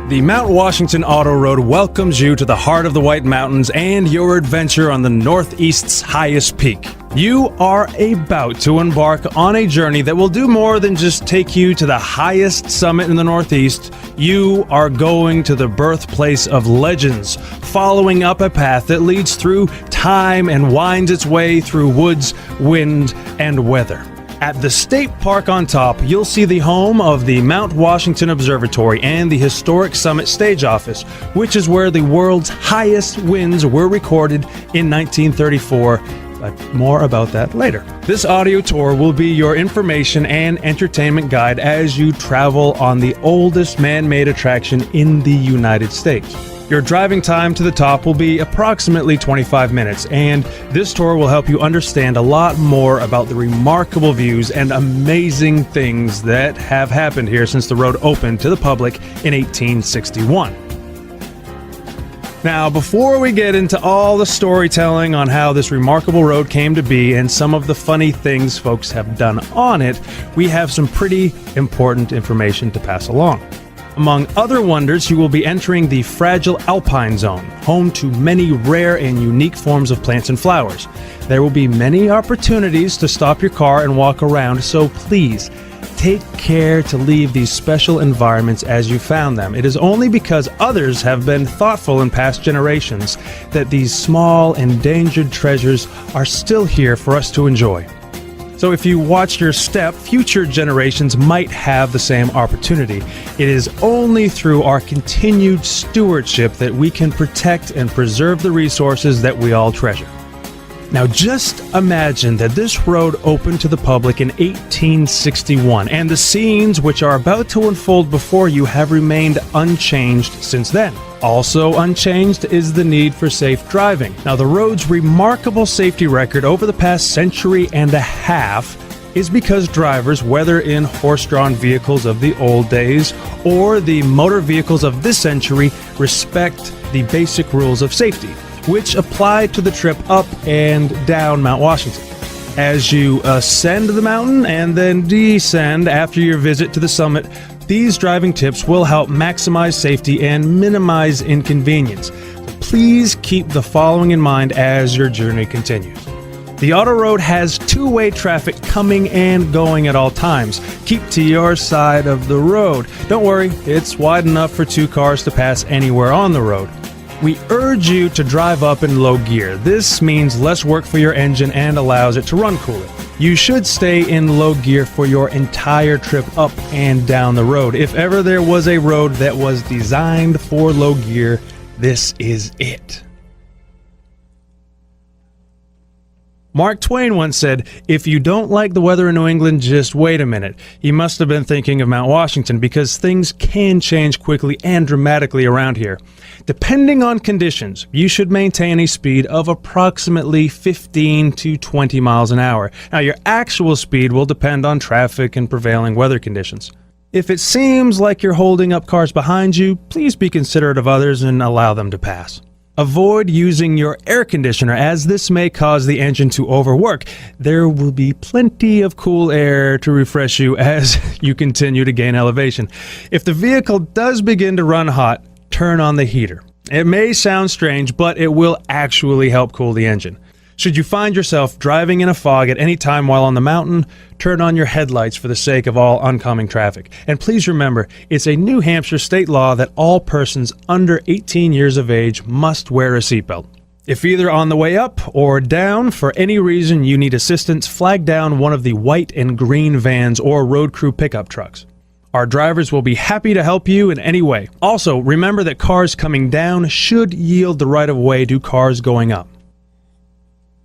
The Mount Washington Auto Road welcomes you to the heart of the White Mountains and your adventure on the Northeast's highest peak. You are about to embark on a journey that will do more than just take you to the highest summit in the Northeast. You are going to the birthplace of legends, following up a path that leads through time and winds its way through woods, wind, and weather. At the state park on top, you'll see the home of the Mount Washington Observatory and the historic Summit Stage Office, which is where the world's highest winds were recorded in 1934. But more about that later. This audio tour will be your information and entertainment guide as you travel on the oldest man-made attraction in the United States. Your driving time to the top will be approximately 25 minutes, and this tour will help you understand a lot more about the remarkable views and amazing things that have happened here since the road opened to the public in 1861. Now, before we get into all the storytelling on how this remarkable road came to be and some of the funny things folks have done on it, we have some pretty important information to pass along. Among other wonders, you will be entering the fragile alpine zone, home to many rare and unique forms of plants and flowers. There will be many opportunities to stop your car and walk around, so please take care to leave these special environments as you found them. It is only because others have been thoughtful in past generations that these small, endangered treasures are still here for us to enjoy. So if you watch your step, future generations might have the same opportunity. It is only through our continued stewardship that we can protect and preserve the resources that we all treasure. Now just imagine that this road opened to the public in 1861, and the scenes which are about to unfold before you have remained unchanged since then. Also unchanged is the need for safe driving. Now, the road's remarkable safety record over the past century and a half is because drivers, whether in horse-drawn vehicles of the old days or the motor vehicles of this century, respect the basic rules of safety, which apply to the trip up and down Mount Washington. As you ascend the mountain and then descend after your visit to the summit, these driving tips will help maximize safety and minimize inconvenience. Please keep the following in mind as your journey continues. The auto road has two-way traffic coming and going at all times. Keep to your side of the road. Don't worry, it's wide enough for two cars to pass anywhere on the road. We urge you to drive up in low gear. This means less work for your engine and allows it to run cooler. You should stay in low gear for your entire trip up and down the road. If ever there was a road that was designed for low gear, this is it. Mark Twain once said, "If you don't like the weather in New England, just wait a minute." He must have been thinking of Mount Washington because things can change quickly and dramatically around here. Depending on conditions, you should maintain a speed of approximately 15 to 20 miles an hour. Now, your actual speed will depend on traffic and prevailing weather conditions. If it seems like you're holding up cars behind you, please be considerate of others and allow them to pass. Avoid using your air conditioner, as this may cause the engine to overwork. There will be plenty of cool air to refresh you as you continue to gain elevation. If the vehicle does begin to run hot, turn on the heater. It may sound strange, but it will actually help cool the engine. Should you find yourself driving in a fog at any time while on the mountain, turn on your headlights for the sake of all oncoming traffic. And please remember, it's a New Hampshire state law that all persons under 18 years of age must wear a seatbelt. If either on the way up or down, for any reason you need assistance, flag down one of the white and green vans or road crew pickup trucks. Our drivers will be happy to help you in any way. Also, remember that cars coming down should yield the right of way to cars going up.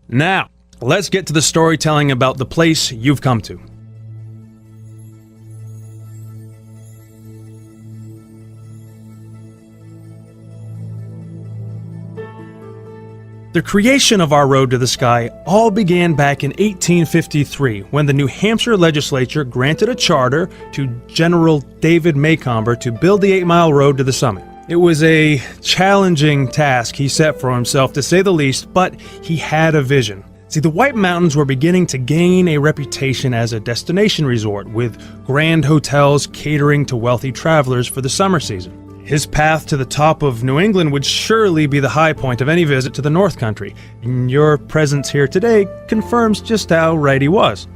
Now, let's get to the storytelling about the place you've come to. The creation of our road to the sky all began back in 1853 when the New Hampshire legislature granted a charter to General David Maycomber to build the 8-mile road to the summit. It was a challenging task he set for himself, to say the least, but he had a vision. See, the White Mountains were beginning to gain a reputation as a destination resort, with grand hotels catering to wealthy travelers for the summer season. His path to the top of New England would surely be the high point of any visit to the North Country, and your presence here today confirms just how right he was.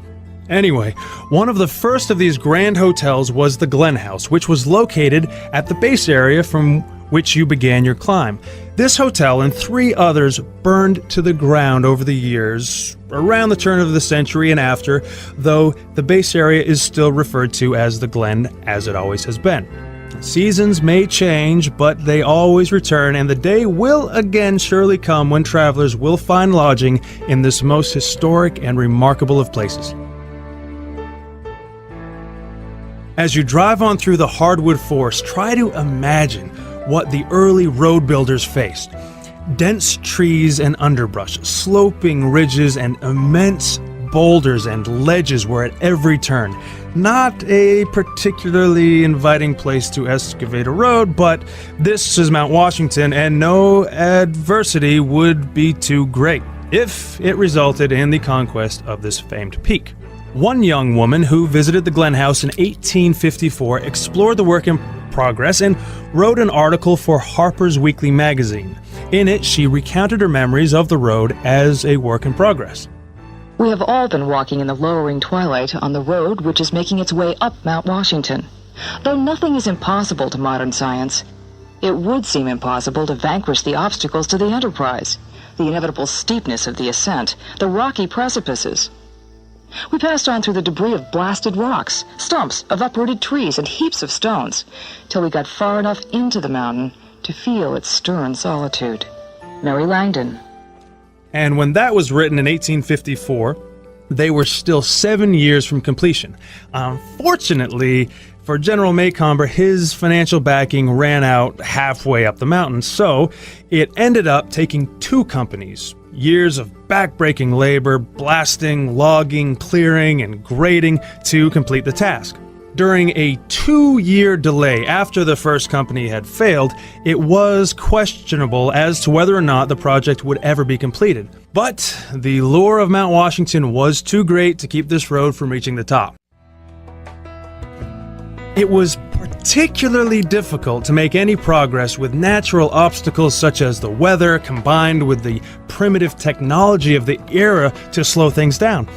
Anyway, one of the first of these grand hotels was the Glen House, which was located at the base area from which you began your climb. This hotel and 3 others burned to the ground over the years, around the turn of the century and after, though the base area is still referred to as the Glen, as it always has been. Seasons may change, but they always return, and the day will again surely come when travelers will find lodging in this most historic and remarkable of places. As you drive on through the hardwood forest, try to imagine what the early road builders faced. Dense trees and underbrush, sloping ridges, and immense boulders and ledges were at every turn. Not a particularly inviting place to excavate a road, but this is Mount Washington, and no adversity would be too great if it resulted in the conquest of this famed peak. One young woman who visited the Glen House in 1854 explored the work in progress and wrote an article for Harper's Weekly magazine. In it, she recounted her memories of the road as a work in progress. We have all been walking in the lowering twilight on the road which is making its way up Mount Washington. Though nothing is impossible to modern science, it would seem impossible to vanquish the obstacles to the enterprise, the inevitable steepness of the ascent, the rocky precipices. We passed on through the debris of blasted rocks, stumps of uprooted trees, and heaps of stones, till we got far enough into the mountain to feel its stern solitude. Mary Langdon. And when that was written in 1854, they were still 7 years from completion. Unfortunately, for General Maycomber, his financial backing ran out halfway up the mountain, so it ended up taking 2 companies. Years of backbreaking labor, blasting, logging, clearing, and grading to complete the task. During a 2-year delay after the first company had failed, it was questionable as to whether or not the project would ever be completed. But the lure of Mount Washington was too great to keep this road from reaching the top. It was particularly difficult to make any progress with natural obstacles such as the weather combined with the primitive technology of the era to slow things down.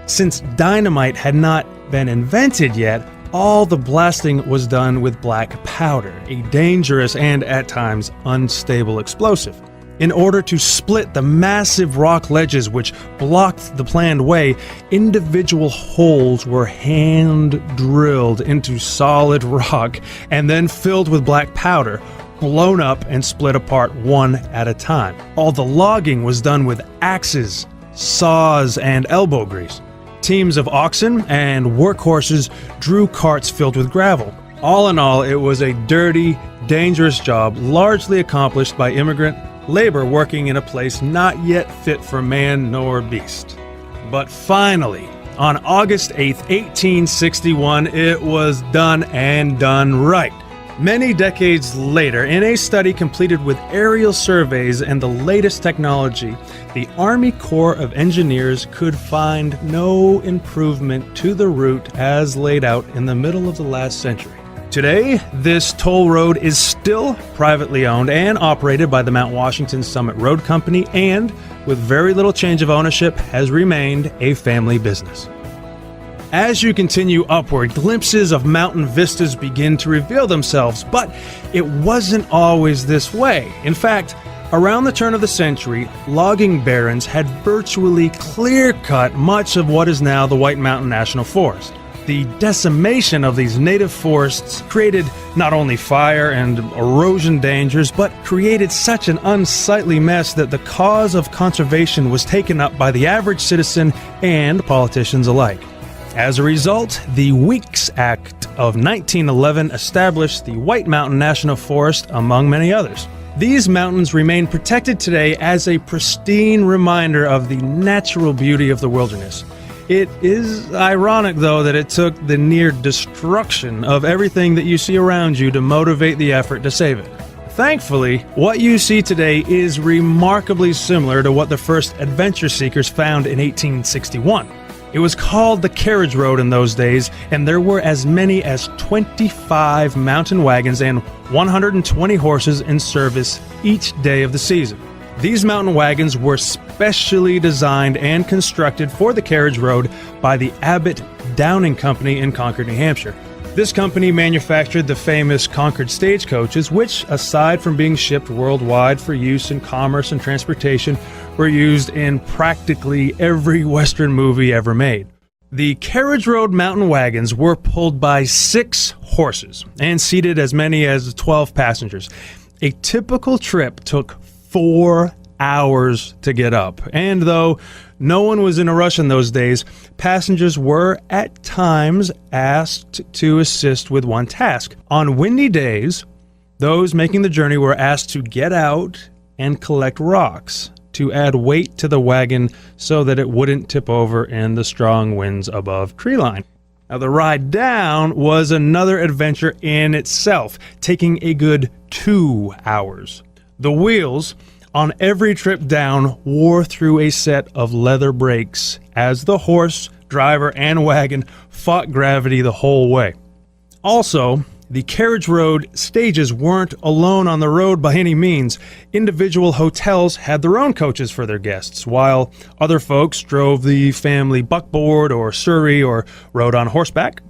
Since dynamite had not been invented yet, all the blasting was done with black powder, a dangerous and at times unstable explosive. In order to split the massive rock ledges which blocked the planned way, individual holes were hand-drilled into solid rock and then filled with black powder, blown up and split apart one at a time. All the logging was done with axes, saws, and elbow grease. Teams of oxen and workhorses drew carts filled with gravel. All in all, it was a dirty, dangerous job, largely accomplished by immigrant labor working in a place not yet fit for man nor beast. But finally, on August 8th, 1861, it was done and done right. Many decades later, in a study completed with aerial surveys and the latest technology, the Army Corps of Engineers could find no improvement to the route as laid out in the middle of the last century. Today, this toll road is still privately owned and operated by the Mount Washington Summit Road Company, and, with very little change of ownership, has remained a family business. As you continue upward, glimpses of mountain vistas begin to reveal themselves, but it wasn't always this way. In fact, around the turn of the century, logging barons had virtually clear-cut much of what is now the White Mountain National Forest. The decimation of these native forests created not only fire and erosion dangers, but created such an unsightly mess that the cause of conservation was taken up by the average citizen and politicians alike. As a result, the Weeks Act of 1911 established the White Mountain National Forest, among many others. These mountains remain protected today as a pristine reminder of the natural beauty of the wilderness. It is ironic, though, that it took the near destruction of everything that you see around you to motivate the effort to save it. Thankfully, what you see today is remarkably similar to what the first adventure seekers found in 1861. It was called the carriage road in those days, and there were as many as 25 mountain wagons and 120 horses in service each day of the season. These mountain wagons were specially designed and constructed for the carriage road by the Abbott Downing Company in Concord, New Hampshire. This company manufactured the famous Concord stagecoaches, which, aside from being shipped worldwide for use in commerce and transportation, were used in practically every Western movie ever made. The carriage road mountain wagons were pulled by 6 horses and seated as many as 12 passengers. A typical trip took 4 hours to get up, and though no one was in a rush in those days, passengers were at times asked to assist with one task. On windy days, those making the journey were asked to get out and collect rocks to add weight to the wagon so that it wouldn't tip over in the strong winds above treeline. Now, the ride down was another adventure in itself, taking a good 2 hours. The wheels on every trip down wore through a set of leather brakes as the horse, driver, and wagon fought gravity the whole way. Also, the carriage road stages weren't alone on the road by any means. Individual hotels had their own coaches for their guests, while other folks drove the family buckboard or surrey or rode on horseback.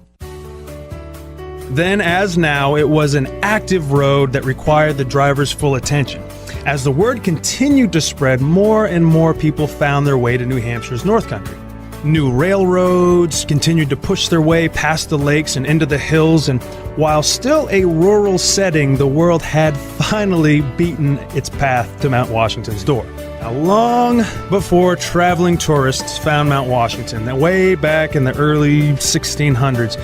Then, as now, it was an active road that required the driver's full attention. As the word continued to spread, more and more people found their way to New Hampshire's North Country. New railroads continued to push their way past the lakes and into the hills, and while still a rural setting, the world had finally beaten its path to Mount Washington's door. Now, long before traveling tourists found Mount Washington, that way back in the early 1600s,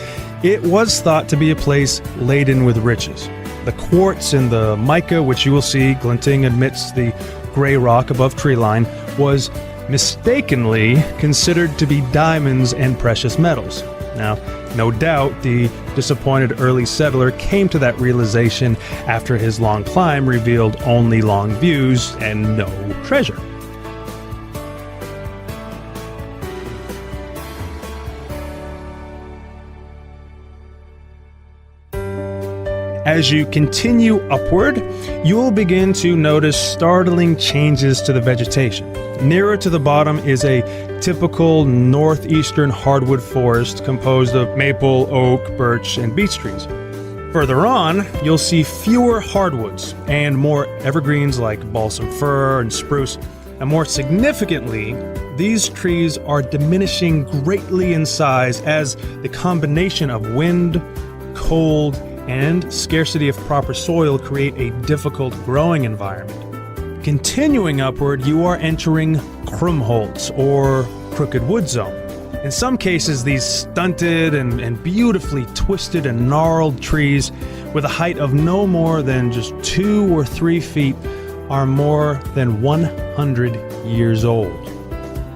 it was thought to be a place laden with riches. The quartz and the mica, which you will see glinting amidst the gray rock above treeline, was mistakenly considered to be diamonds and precious metals. Now, no doubt the disappointed early settler came to that realization after his long climb revealed only long views and no treasure. As you continue upward, you will begin to notice startling changes to the vegetation. Nearer to the bottom is a typical northeastern hardwood forest composed of maple, oak, birch, and beech trees. Further on, you'll see fewer hardwoods and more evergreens like balsam fir and spruce. And more significantly, these trees are diminishing greatly in size as the combination of wind, cold, and scarcity of proper soil create a difficult growing environment. Continuing upward, you are entering Krumholtz, or crooked wood zone. In some cases, these stunted and beautifully twisted and gnarled trees with a height of no more than just 2 or 3 feet are more than 100 years old.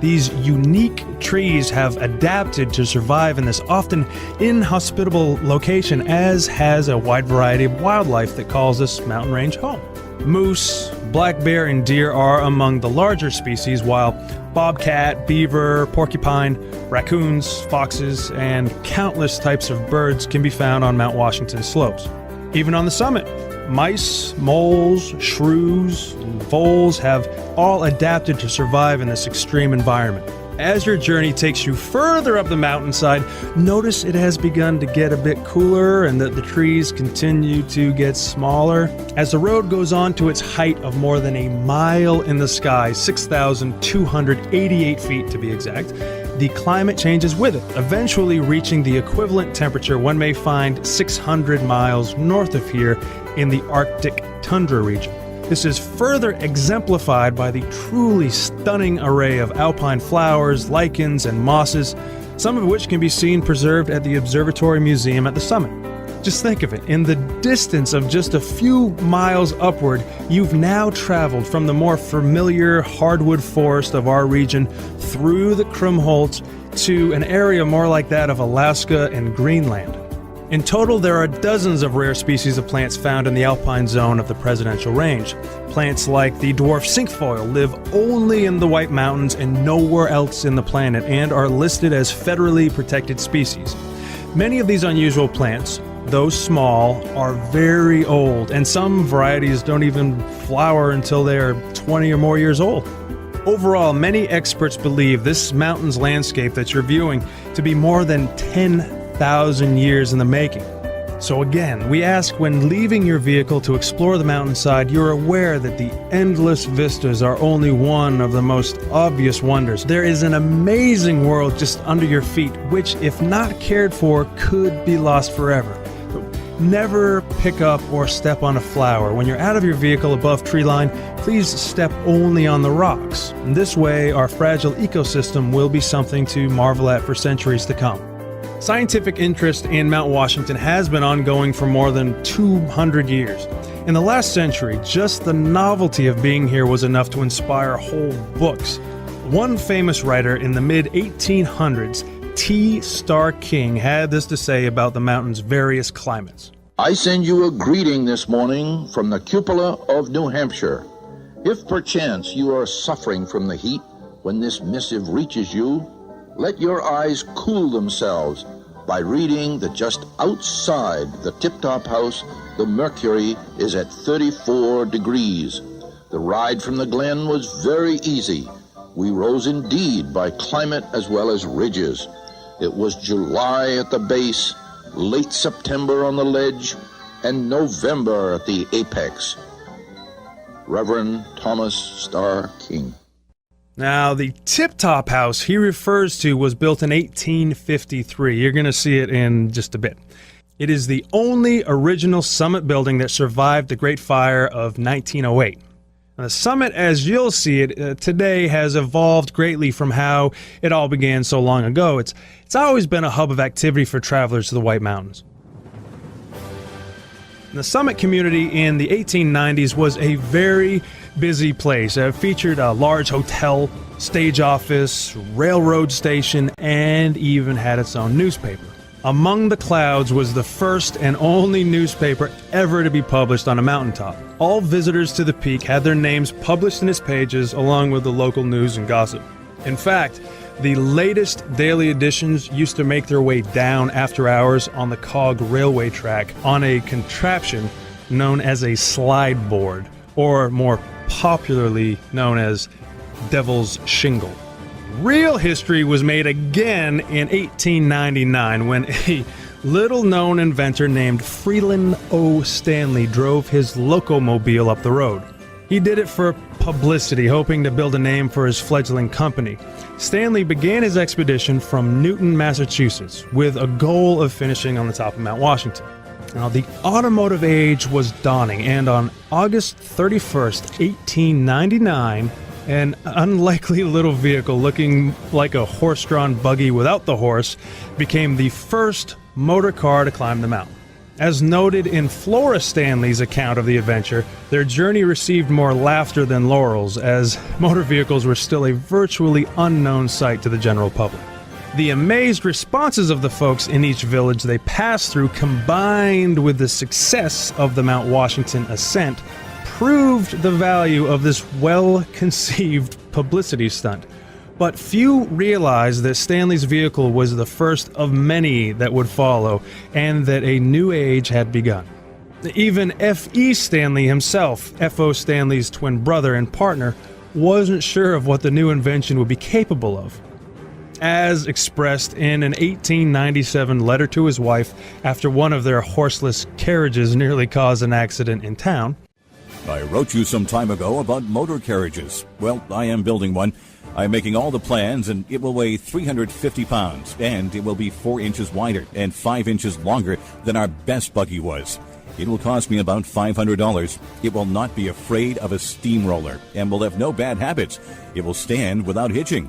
These unique trees have adapted to survive in this often inhospitable location, as has a wide variety of wildlife that calls this mountain range home. Moose, black bear, and deer are among the larger species, while bobcat, beaver, porcupine, raccoons, foxes, and countless types of birds can be found on Mount Washington slopes. Even on the summit, mice, moles, shrews, and voles have all adapted to survive in this extreme environment. As your journey takes you further up the mountainside, notice it has begun to get a bit cooler and that the trees continue to get smaller. As the road goes on to its height of more than a mile in the sky, 6,288 feet to be exact, the climate changes with it, eventually reaching the equivalent temperature one may find 600 miles north of here in the Arctic tundra region. This is further exemplified by the truly stunning array of alpine flowers, lichens, and mosses, some of which can be seen preserved at the Observatory Museum at the summit. Just think of it, in the distance of just a few miles upward, you've now traveled from the more familiar hardwood forest of our region through the Krumholtz to an area more like that of Alaska and Greenland. In total, there are dozens of rare species of plants found in the alpine zone of the Presidential Range. Plants like the dwarf cinquefoil live only in the White Mountains and nowhere else in the planet and are listed as federally protected species. Many of these unusual plants, though small, are very old, and some varieties don't even flower until they are 20 or more years old. Overall, many experts believe this mountain's landscape that you're viewing to be more than 10,000 years in the making. So again, we ask, when leaving your vehicle to explore the mountainside, you're aware that the endless vistas are only one of the most obvious wonders. There is an amazing world just under your feet, which, if not cared for, could be lost forever. Never pick up or step on a flower. When you're out of your vehicle above tree line, please step only on the rocks. In this way, our fragile ecosystem will be something to marvel at for centuries to come. Scientific interest in Mount Washington has been ongoing for more than 200 years. In the last century, just the novelty of being here was enough to inspire whole books. One famous writer in the mid-1800s, T. Starr King, had this to say about the mountain's various climates. I send you a greeting this morning from the cupola of New Hampshire. If perchance you are suffering from the heat when this missive reaches you, let your eyes cool themselves by reading that just outside the tip-top house, the mercury is at 34 degrees. The ride from the glen was very easy. We rose indeed by climate as well as ridges. It was July at the base, late September on the ledge, and November at the apex. Reverend Thomas Starr King. Now, the tip-top house he refers to was built in 1853. You're going to see it in just a bit. It is the only original summit building that survived the Great Fire of 1908. Now, the summit, as you'll see it today, has evolved greatly from how it all began so long ago. It's always been a hub of activity for travelers to the White Mountains. The summit community in the 1890s was a very busy place. It featured a large hotel, stage office, railroad station, and even had its own newspaper. Among the Clouds was the first and only newspaper ever to be published on a mountaintop. All visitors to the peak had their names published in its pages, along with the local news and gossip. In fact, the latest daily editions used to make their way down after hours on the cog railway track on a contraption known as a slide board, or more popularly known as Devil's Shingle. Real history was made again in 1899 when a little-known inventor named Freeland O. Stanley drove his locomobile up the road. He did it for publicity, hoping to build a name for his fledgling company. Stanley began his expedition from Newton, Massachusetts, with a goal of finishing on the top of Mount Washington. Now, the automotive age was dawning, and on August 31st, 1899, an unlikely little vehicle looking like a horse-drawn buggy without the horse became the first motor car to climb the mountain. As noted in Flora Stanley's account of the adventure, their journey received more laughter than laurels, as motor vehicles were still a virtually unknown sight to the general public. The amazed responses of the folks in each village they passed through, combined with the success of the Mount Washington ascent, proved the value of this well-conceived publicity stunt. But few realized that Stanley's vehicle was the first of many that would follow, and that a new age had begun. Even F.E. Stanley himself, F.O. Stanley's twin brother and partner, wasn't sure of what the new invention would be capable of. As expressed in an 1897 letter to his wife after one of their horseless carriages nearly caused an accident in town. I wrote you some time ago about motor carriages. Well, I am building one. I'm making all the plans, and it will weigh 350 pounds, and it will be 4 inches wider and 5 inches longer than our best buggy was. It will cost me about $500. It will not be afraid of a steamroller and will have no bad habits. It will stand without hitching.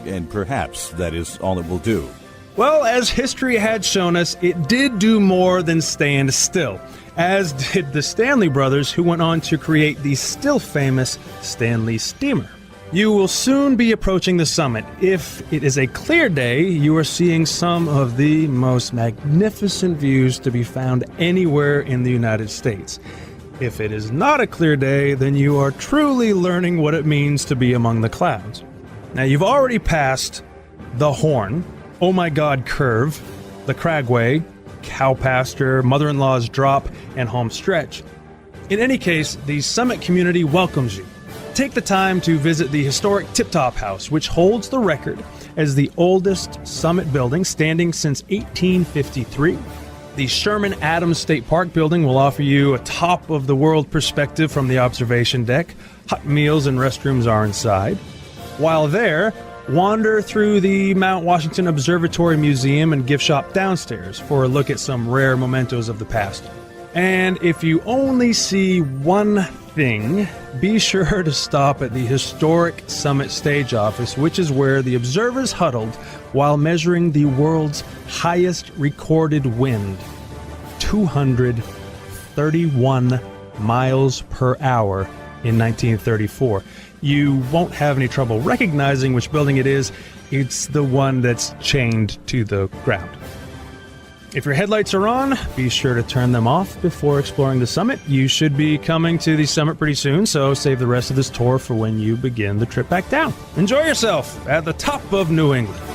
And perhaps that is all it will do. Well, as history had shown us, it did do more than stand still, as did the Stanley brothers, who went on to create the still famous Stanley steamer. You will soon be approaching the summit. If it is a clear day, you are seeing some of the most magnificent views to be found anywhere in the United States. If it is not a clear day, then you are truly learning what it means to be among the clouds. Now, you've already passed the Horn, Oh My God Curve, the Cragway, Cow Pasture, Mother-in-Law's Drop, and Home Stretch. In any case, the summit community welcomes you. Take the time to visit the historic Tip Top House, which holds the record as the oldest summit building standing since 1853. The Sherman Adams State Park building will offer you a top-of-the-world perspective from the observation deck. Hot meals and restrooms are inside. While there, wander through the Mount Washington Observatory Museum and gift shop downstairs for a look at some rare mementos of the past. And if you only see one thing, be sure to stop at the historic Summit Stage Office, which is where the observers huddled while measuring the world's highest recorded wind, 231 miles per hour in 1934. You won't have any trouble recognizing which building it is. It's the one that's chained to the ground. If your headlights are on, be sure to turn them off before exploring the summit. You should be coming to the summit pretty soon, so save the rest of this tour for when you begin the trip back down. Enjoy yourself at the top of New England.